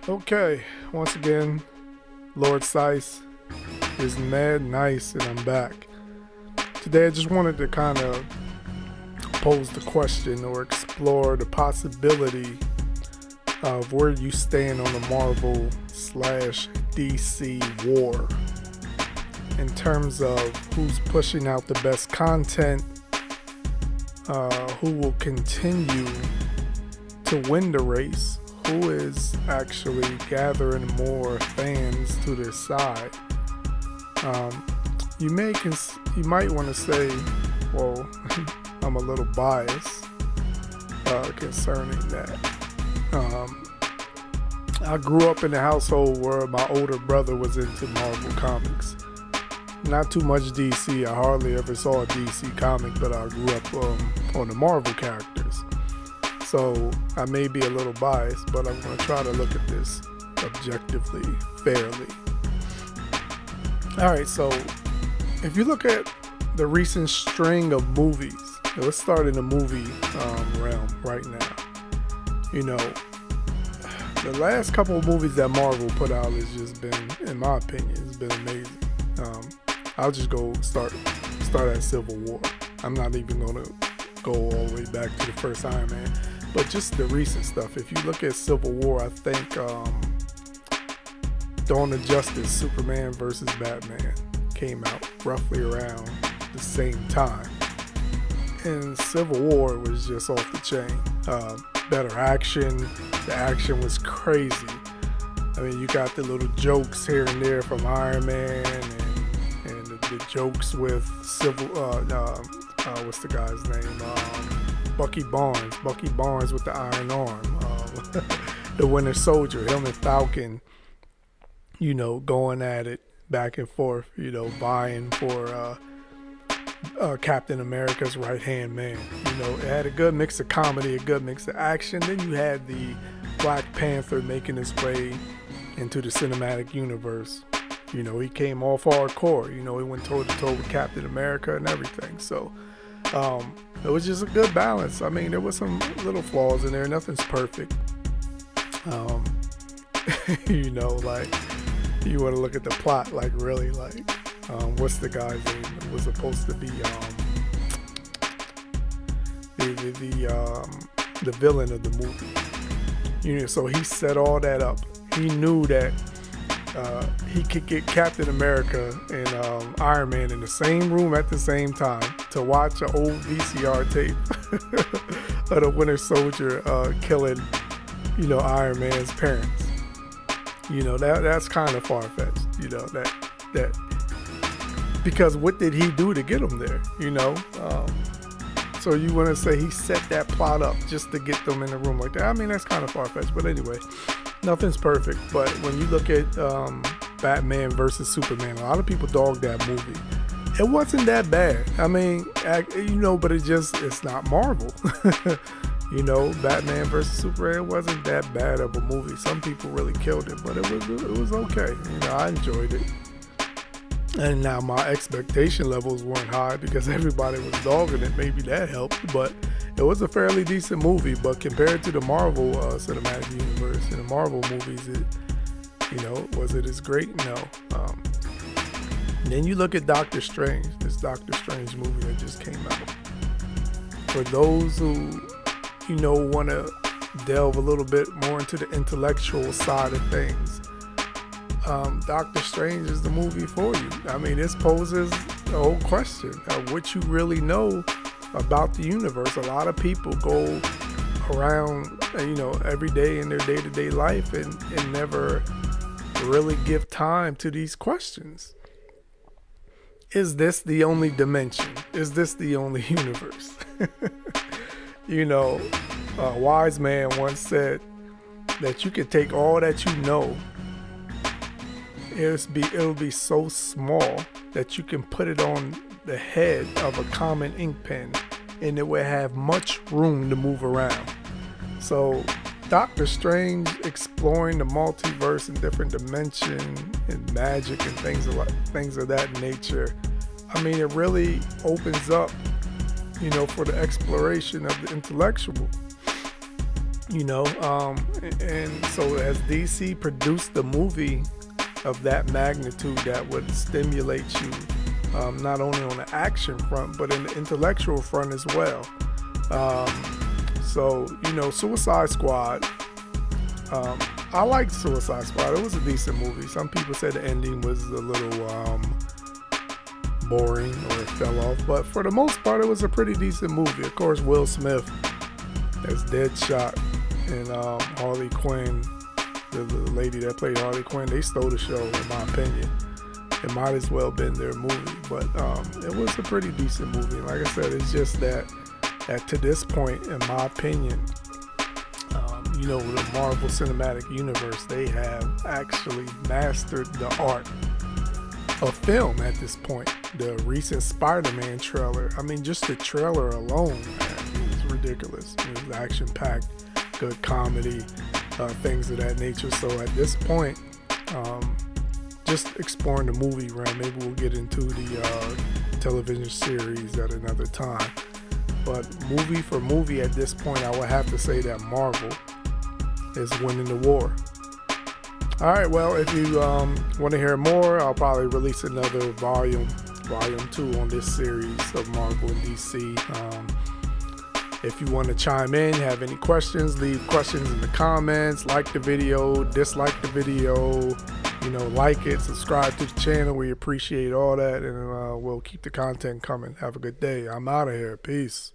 Okay, once again, Lord Sice is mad nice, and I'm back. Today, I just wanted to kind of pose the question or explore the possibility of where you stand on the Marvel slash DC war in terms of who's pushing out the best content, who will continue to win the race, who is actually gathering more fans to their side. You might want to say, well, I'm a little biased concerning that. I grew up in a household where my older brother was into Marvel comics. Not too much DC. I hardly ever saw a DC comic, but I grew up on the Marvel characters. So I may be a little biased, but I'm going to try to look at this objectively, fairly. All right, so if you look at the recent string of movies, let's start in the movie realm right now. You know, the last couple of movies that Marvel put out has just been, in my opinion, it's been amazing. I'll just go start at Civil War. I'm not even going to go all the way back to the first Iron Man, but just the recent stuff. If you look at Civil War, I think Dawn of Justice, Superman versus Batman, came out roughly around the same time. And Civil War was just off the chain. Better action. The action was crazy. I mean, you got the little jokes here and there from Iron Man, and the jokes with what's the guy's name? Bucky Barnes. Bucky Barnes with the iron arm. The Winter Soldier, him and Falcon, you know, going at it back and forth, you know, vying for Captain America's right-hand man. You know, it had a good mix of comedy, a good mix of action. Then you had the Black Panther making his way into the cinematic universe. You know, he came off hardcore. You know, he went toe-to-toe with Captain America and everything. So, it was just a good balance. I mean, there was some little flaws in there. Nothing's perfect. You know, like, you want to look at the plot, like, really, like, what's the guy's name? It was supposed to be the villain of the movie. You know, so he set all that up. He knew that he could get Captain America and Iron Man in the same room at the same time to watch an old VCR tape of the Winter Soldier killing, you know, Iron Man's parents. You know, that's kind of far-fetched. You know, that because what did he do to get them there? You know, so you want to say he set that plot up just to get them in the room like that? I mean, that's kind of far-fetched. But anyway, nothing's perfect. But when you look at Batman versus Superman, a lot of people dog that movie. It wasn't that bad. I mean, you know, but it's not Marvel. You know, Batman versus Superman wasn't that bad of a movie. Some people really killed it, but it was okay. You know, I enjoyed it. And now my expectation levels weren't high because everybody was dogging it. Maybe that helped, but it was a fairly decent movie. But compared to the Marvel cinematic universe and the Marvel movies, was it as great? No. Then you look at Doctor Strange, this Doctor Strange movie that just came out. For those who, you know, want to delve a little bit more into the intellectual side of things, Doctor Strange is the movie for you. I mean, this poses the whole question of what you really know about the universe. A lot of people go around, you know, every day in their day-to-day life and never really give time to these questions. Is this the only dimension? Is this the only universe? You know, a wise man once said that you could take all that you know, it'll be so small that you can put it on the head of a common ink pen and it will have much room to move around. So Doctor Strange exploring the multiverse and different dimensions and magic and things of that nature. I mean, it really opens up, you know, for the exploration of the intellectual. You know, and so as DC produced the movie of that magnitude that would stimulate you, not only on the action front but in the intellectual front as well. So you know, Suicide Squad. I liked Suicide Squad. It was a decent movie. Some people said the ending was a little boring or it fell off, but for the most part, it was a pretty decent movie. Of course, Will Smith as Deadshot and Harley Quinn, the lady that played Harley Quinn, they stole the show, in my opinion. It might as well been their movie, but it was a pretty decent movie. Like I said, it's just that to this point, in my opinion, you know, the Marvel Cinematic Universe, they have actually mastered the art of film at this point. The recent Spider-Man trailer, I mean, just the trailer alone, man, is ridiculous. It was action-packed, good comedy, things of that nature. So at this point, just exploring the movie realm. Maybe we'll get into the television series at another time. But movie for movie at this point, I would have to say that Marvel is winning the war. All right, well, if you want to hear more, I'll probably release another volume 2 on this series of Marvel and DC. If you want to chime in, have any questions, leave questions in the comments, like the video, dislike the video, you know, like it, subscribe to the channel. We appreciate all that, and we'll keep the content coming. Have a good day. I'm out of here. Peace.